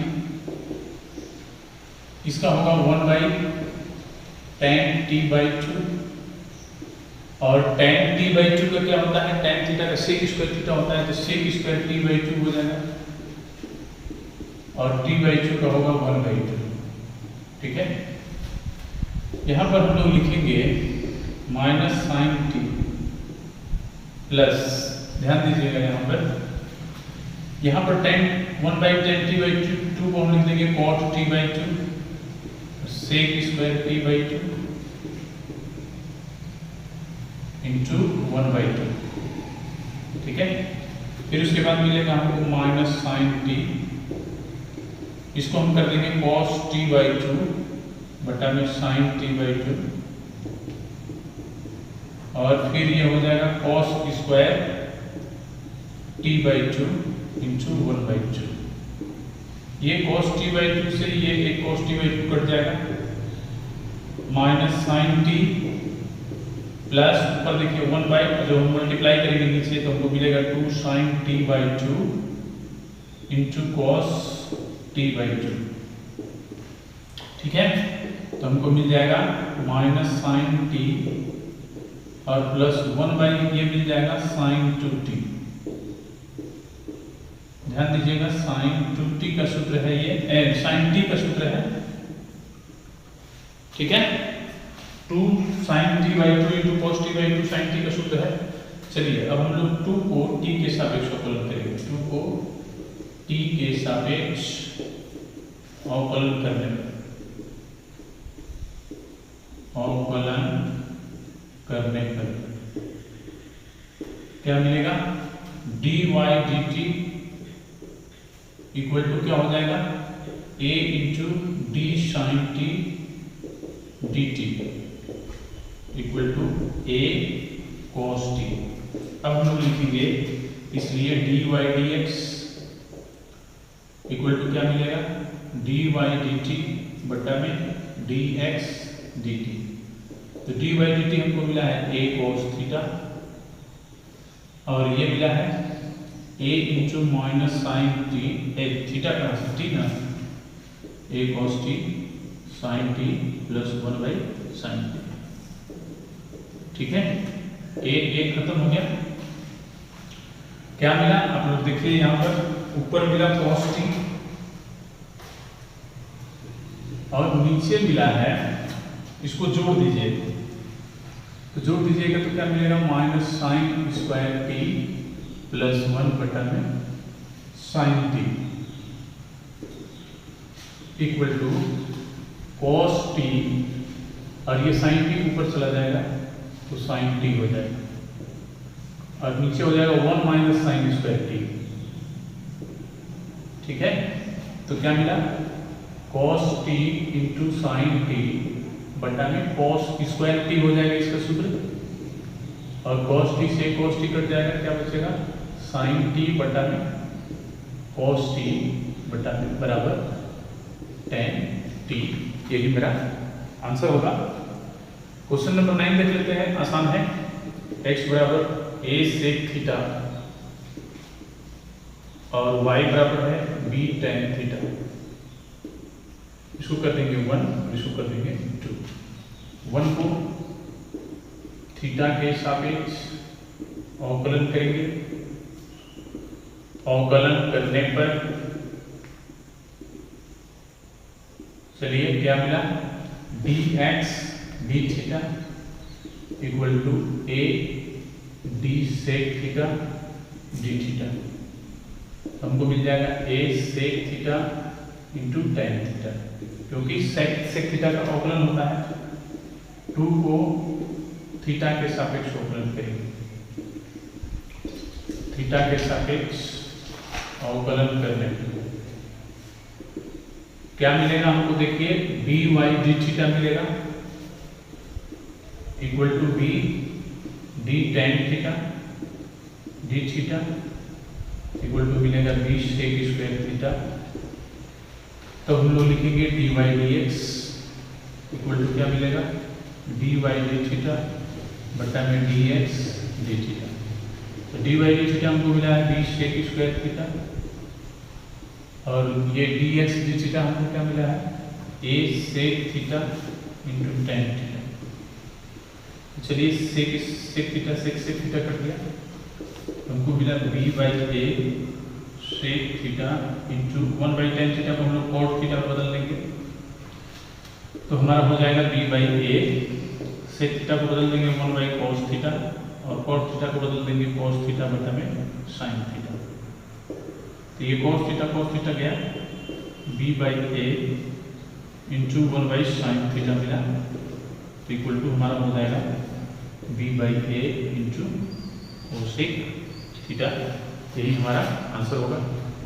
इसका होगा 1/tan t/2। और tan t/2 का क्या होता है, tan थीटा का sec स्क्वायर थीटा होता है, तो sec स्क्वायर t/2 हो जाएगा, और t/2 का होगा 1/2, ठीक है। यहाँ पर हम लोग लिखेंगे माइनस sin t प्लस, ध्यान दीजिएगा यहाँ पर tan 1/tan t/2 को हम लिख देंगे cot t/2, sec square t/2 into 1/2, ठीक है। फिर उसके बाद मिलेगा हमको माइनस sin t, इसको हम कर देंगे cos t/2 बटा में sin t/2, और फिर ये हो जाएगा cos स्क्वायर t/2 इंटू 1/2। ये cos t/2 से ये एक cos t/2 कट जाएगा, माइनस sin t प्लस ऊपर देखिए 1/, जो हम मल्टीप्लाई करेंगे नीचे तो हमको मिलेगा 2 sin t/2 into cos t/2, ठीक है। तो हमको मिल जाएगा माइनस sin t और प्लस 1/, ये मिल जाएगा sin 2t। ध्यान दीजिएगा, sin 2t का सूत्र है ये, sin t का सूत्र है, ठीक है। 2 sin t/2 into cos t/2 sin t का सूत्र है। चलिए, अब हम लोग 2 को t के सापेक्ष अवकलन करेंगे, 2 को t के सापेक्ष अवकलन करने पर क्या मिलेगा, dy dt इक्वल टू क्या हो जाएगा, a into d sin t dt equal to a cos t। अब हम लोग लिखेंगे, इसलिए dy dx इक्वल टू क्या मिलेगा, dy dt बटा में dx dt। तो dy dt हमको मिला है a cos थीटा, और ये मिला है a into minus sin t, theta का t ना, a cos t sin t plus 1/sin t, ठीक है। एक खत्म हो गया। क्या मिला, आप लोग देखिए यहाँ पर ऊपर मिला cos t और नीचे मिला है, इसको जोड़ दीजिए, तो जोड़ दीजिएगा तो क्या मिलेगा, minus sin square t plus 1 बटा में sin t equal to cos t, और ये sin t ऊपर चला जाएगा तो sin t हो जाएगा, और नीचे हो जाएगा 1 माइनस sin स्क्वायर t, ठीक है। तो क्या मिला, cos t into sin t बटा में cos स्क्वायर t हो जाएगा इसका सूत्र, और cos t से cos t कट जाएगा, क्या बचेगा, sin t बटा में cos t बटा में बराबर tan t। यही मेरा आंसर होगा। क्वेश्चन नंबर 9 देख लेते हैं, आसान है। x बराबर a sec थीटा और y बराबर है b tan थीटा। इसको कर देंगे 1 और इसको कर देंगे 2। 1 को थीटा के सापेक्ष अवकलन करेंगे। अवकलन करने पर चलिए क्या मिला, dx d theta equal to a d sec theta d theta. हमको मिल जाएगा a sec theta into tan theta, क्योंकि sec थीटा का अवकलन होता है। 2 को थीटा के सापेक्ष अवकलन करेंगे। थीटा के सापेक्ष अवकलन करने पर क्या मिलेगा हमको, देखिए dy d थीटा मिलेगा equal to b d tan theta d theta equal to मिलेगा b sec स्क्वायर थीटा। तो हम लोग लिखेंगे dy dx इक्वल टू क्या मिलेगा, dy d थीटा बटा में dx d थीटा। तो dy d थीटा हमको मिला है b sec स्क्वायर थीटा, और ये dx d थीटा हमको क्या मिला है, a sec theta into tan theta. चलिए sec theta sec theta cut गया, हमको मिला b by a sec theta into 1 by tan theta को हम लोग cot थीटा में बदल लेंगे। तो हमारा हो जाएगा b by a, sec theta को बदल देंगे 1 बाई cos थीटा, और cot थीटा को बदल देंगे cos थीटा बटा में sin थीटा। तो ये cos थीटा गया, b by a into 1 by sin theta मिला, तो इक्वल टू हमारा हो जाएगा b by a into cosec theta. यही हमारा आंसर होगा।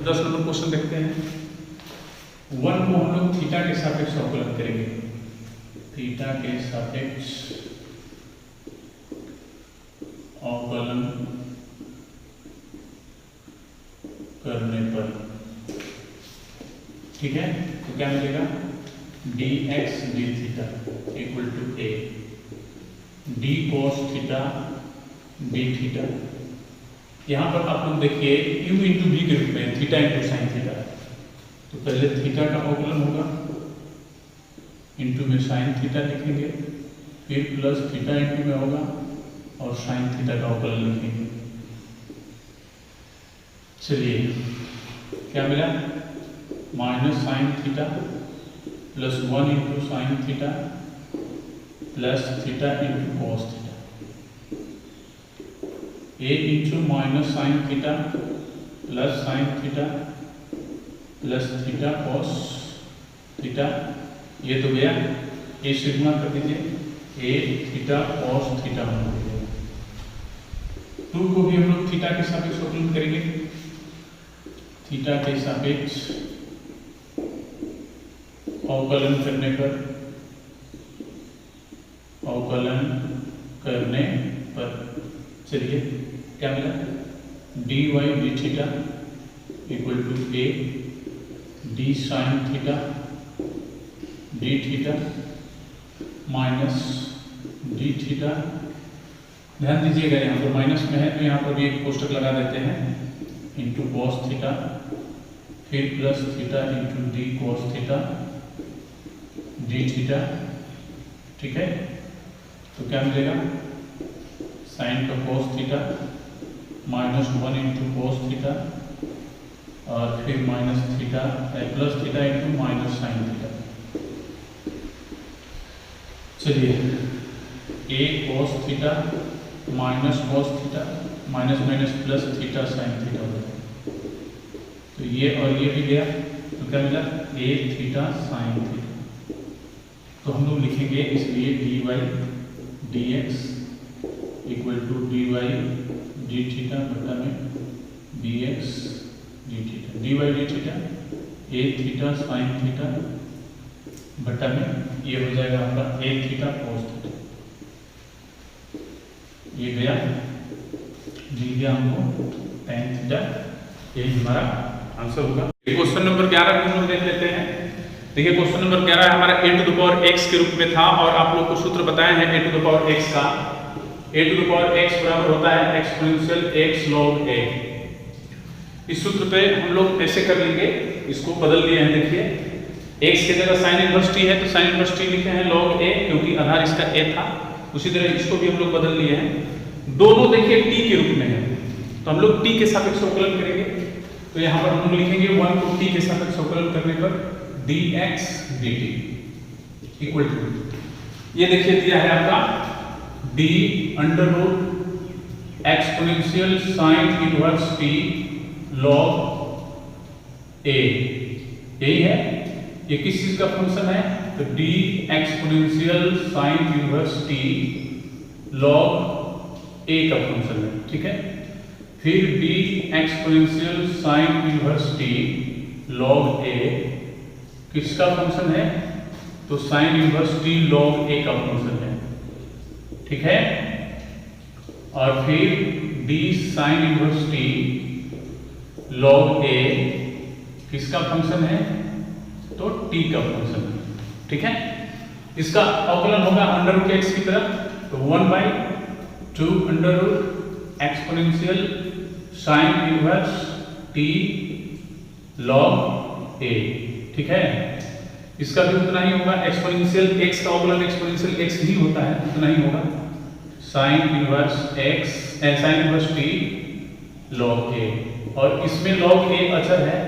10 नंबर क्वेश्चन देखते हैं। 1 को हम लोग थीटा के सापेक्ष अवकलन करेंगे। थीटा के सापेक्ष अवकलन करने पर ठीक है, तो क्या मिलेगा, dx d theta equal to a d cos theta d theta. यहाँ पर आप लोग देखिए u इंटू v के रूप में थीटा इंटू साइन थीटा, तो पहले थीटा का अवकलन होगा, इंटू में साइन थीटा लिखेंगे, फिर प्लस थीटा इंटू में होगा और साइन थीटा का अवकलन लिखेंगे। चलिए क्या मिला, minus sine theta plus 1 into sine theta plus theta into cos theta, a into minus sine theta plus sine theta plus theta cos theta. ये तो गया, a से गुणा कर दीजिए, a थीटा कॉस थीटा होना चाहिए। 2 को भी हम लोग थीटा के सापेक्ष अवकलन करेंगे। थीटा के सापेक्ष अवकलन करने पर चलिए क्या मिला, dy d theta equal to a d sine theta d theta minus d theta. ध्यान दीजिएगा यहाँ पर माइनस में है तो यहाँ पर भी एक कोष्टक लगा देते हैं, इंटू कॉस थीटा फिर plus theta into D cos theta D theta. ठीक है, तो क्या मिलेगा, साइन का cos theta minus 1 into cos theta और फिर minus theta plus theta into minus sine theta. चलिए a cos theta minus cos theta minus minus plus theta sine theta होता है, तो ये और ये भी गया, तो क्या मिला, a थीटा साइन थीटा। तो हम लोग लिखेंगे इसलिए dy dx equal to dy d theta बटा में dx d theta, dy d theta a theta sine theta बटा में ये हो जाएगा आपका a थीटा cos थीटा। ये गया, मिल गया हमको tan थीटा। यही हमारा आंसर होगा। क्वेश्चन नंबर 11 को हम लोग देख लेते हैं। देखिए क्वेश्चन नंबर 11 हमारा a to the power x के रूप में था और आप लोग को सूत्र बताया है a to the power x का। a to the power x बराबर होता है एक्सपोनेंशियल x log a। इस सूत्र पे हम लोग ऐसे कर लेंगे, इसको बदल लिए हैं। देखिए x की जगह साइन इनवर्स t है तो साइन इनवर्स t लिखे हैं log a, क्योंकि आधार इसका a था। उसी तरह इसको भी हम लोग बदल लिए हैं। दोनों देखिए t के रूप में है तो हम लोग t के सापेक्ष अवकलन करेंगे। तो यहाँ पर हम लोग लिखेंगे 1 को t के सापेक्ष अवकलन करने पर dx dt इक्वल टू, ये देखिए दिया है आपका d under root exponential sine inverse t log a, यही है। ये किस चीज का फंक्शन है? तो d exponential sine inverse t log a का फंक्शन है, ठीक है। फिर d exponential sine inverse t log a किसका फंक्शन है? तो sign inverse t log a का फंक्शन है, ठीक है। और फिर d sign inverse t log a किसका फंक्शन है? तो t का फंक्शन है, ठीक है। इसका अवकलन होगा अंडर रूट x की तरफ, तो 1/2 under root exponential sine inverse t log a, ठीक है। इसका भी उतना ही होगा, एक्सपोनेंशियल x का अवकलन एक्सपोनेंशियल x ही होता है, उतना ही होगा sine inverse x sign inverse t log a। और इसमें log a अचर है,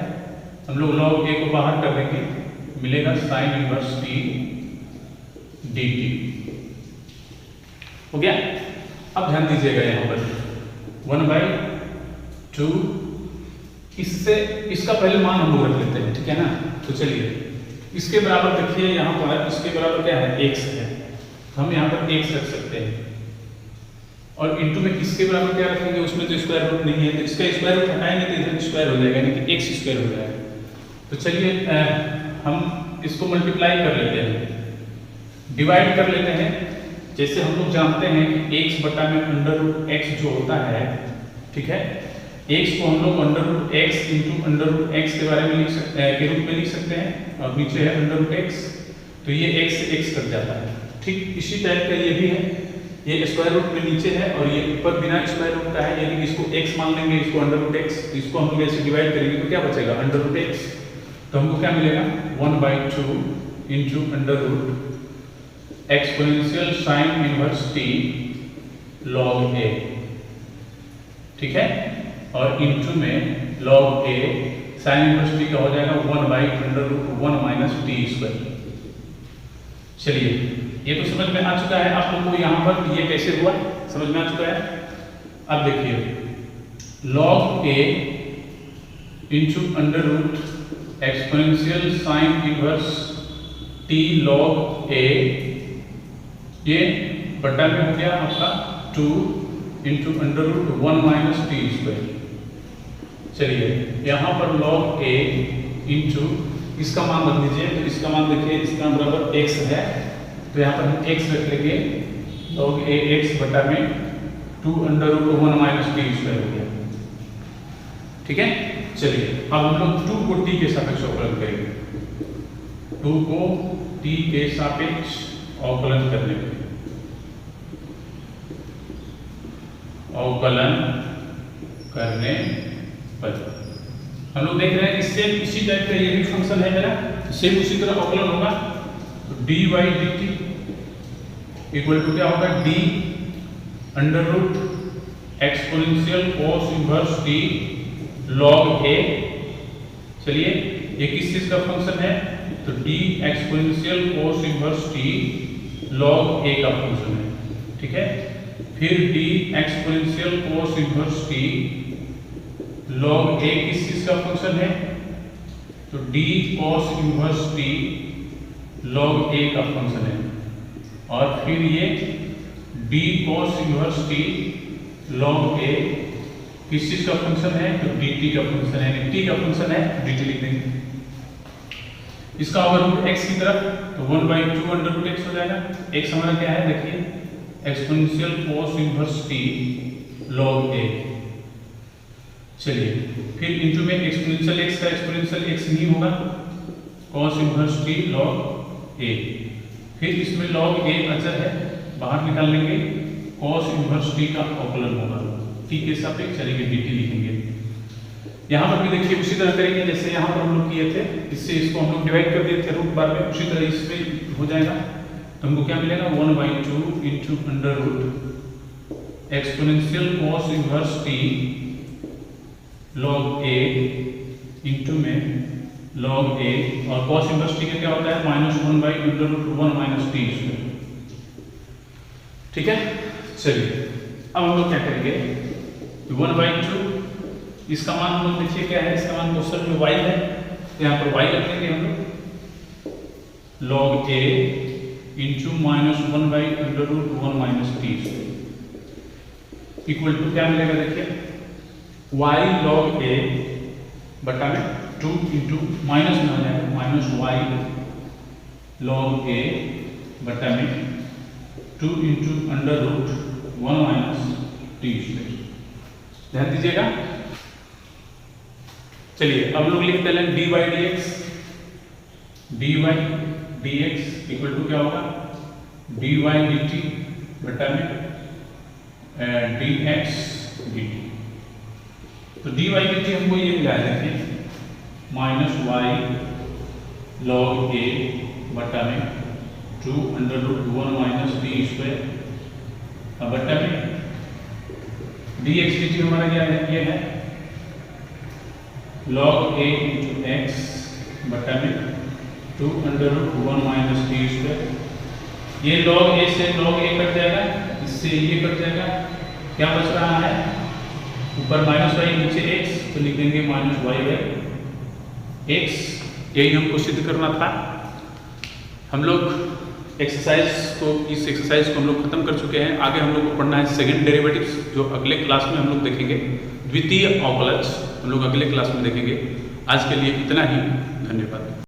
हम लोग log a को बाहर कर देंगे, मिलेगा साइन इनवर्स t dt, हो गया। अब ध्यान दीजिएगा यहाँ पर 1/2, इससे इसका पहले मान हम लोग रख लेते हैं, ठीक है ना। तो चलिए इसके बराबर देखिए, यहाँ पर इसके बराबर क्या है? x है, तो हम यहाँ पर x रख सकते हैं। और इनटू में किसके बराबर क्या रखेंगे? उसमें तो स्क्वायर रूट नहीं है, तो इसका स्क्वायर रूट हटाएंगे तो इधर स्क्वायर हो जाएगा, यानी कि x स्क्वायर हो जाएगा। तो चलिए हम इसको मल्टीप्लाई कर लेते हैं, डिवाइड कर लेते हैं। जैसे हम लोग जानते हैं कि x बटा में अंडर रूट x जो होता है, ठीक है, x को हम लोग under root x into under root x के बारे में लिख सकते हैं, के रूप में लिख सकते हैं, और नीचे है अंडर रूट x, तो ये x से x कट जाता है। ठीक इसी टाइप का ये भी है, ये स्क्वायर रूट में नीचे है और ये ऊपर बिना स्क्वायर रूट का है, यानी कि इसको x मान लेंगे, इसको अंडर रूट x, इसको हम लोग ऐसे डिवाइड करेंगे तो क्या बचेगा? Under root x। तो हमको क्या मिलेगा? 1/2 into under root exponential sine inverse t log a, ठीक है। और इंटू में log a sign inverse t का हो जाएगा 1/√1 माइनस t स्क्वायर। चलिए ये तो समझ में आ चुका है आप लोगों को, यहाँ पर ये कैसे हुआ समझ में आ चुका है। अब देखिए log a into under root exponential sine inverse t log a, ये बटा में हो गया आपका 2 into under root 1 minus t square. चलिए यहाँ पर log a इंटू इसका मान रख दीजिए, तो इसका मान देखिए, इसका बराबर x है, तो यहाँ पर हम x रख लेंगे, log a x बटा में 2 under root 1 minus t square हो गया, ठीक है। चलिए अब हम लोग 2 को t के सापेक्ष अवकलन करेंगे, 2 को t के सापेक्ष अवकलन करने के अवकलन करने पर हम लोग देख रहे हैं इससे इसी टाइप का ये भी फंक्शन है मेरा, सेम उसी तरह अवकलन होगा। तो dy dt इक्वल टू क्या होगा? d under root exponential cos inverse t log a। चलिए ये किस चीज का फंक्शन है? तो d exponential cos inverse t log a का फंक्शन है, ठीक है। फिर d exponential cos inverse t log a किस चीज का फंक्शन है? तो d cos inverse t log a का फंक्शन है। और फिर ये d cos inverse t log a किस चीज का फंक्शन है? तो dt का फंक्शन है, यानी t का फंक्शन है, dt लिख देंगे। इसका अगर रूट x की तरफ तो 1/2 अंडर रूट x हो जाएगा। x हमारा क्या है देखिए, exponential cos inverse t log a। चलिए फिर इंटू में एक्सपोनेंशियल x का एक्सपोनेंशियल x नहीं होगा, cos inverse t log a। फिर इसमें log a अचर है, बाहर निकाल लेंगे, cos इनवर्स t का अवकलन होगा, t के सापेक्ष यानी कि dt लिखेंगे। यहाँ पर भी देखिए उसी तरह करेंगे जैसे यहाँ पर हम लोग किए थे, इससे इसको हम लोग डिवाइड कर दिए थे रूट बार में, उसी तरह इसमें हो जाएगा। तो हमको क्या मिलेगा 1/2 into under root exponential cos inverse t log a into में लॉग ए, और कॉस इनवर्स टी का क्या होता है -1/√1 माइनस टी स्क्वायर। ठीक है, चलिए अब हम लोग क्या करेंगे 1/2, इसका मान हम लोग देखिए क्या है, इसका मान क्वेश्चन में y है, तो यहाँ पर y रख देंगे हम लोग log a into -1/√1 minus t equal to क्या मिलेगा देखिए y log a बटा में 2 इंटू माइनस में हो जाएगा -y log a बटा में 2 इंटू अंडर√1 माइनस टी स्क्वायर। ध्यान दीजिएगा। चलिए अब लोग लिखते हैं dy dx इक्वल टू क्या होगा dy dt बटा में dx dt। तो dy dt हमको ये मिला है -y log a बटा में 2 अंडर√1 माइनस टी स्क्वायर, बटा में dx dt हमारा क्या है, ये है log a इंटू एक्स बटा में 2 अंडर√1 माइनस टी स्क्वायर। ये log a से log a कट जाएगा, इससे ये कट जाएगा, क्या बच रहा है ऊपर -y नीचे x, तो लिख देंगे -y/x। यही हमको सिद्ध करना था। हम लोग एक्सरसाइज को, इस एक्सरसाइज को हम लोग खत्म कर चुके हैं। आगे हम लोग को पढ़ना है सेकंड डेरिवेटिव्स, जो अगले क्लास में हम लोग देखेंगे। द्वितीय अवकलज हम लोग अगले क्लास में देखेंगे। आज के लिए इतना ही, धन्यवाद।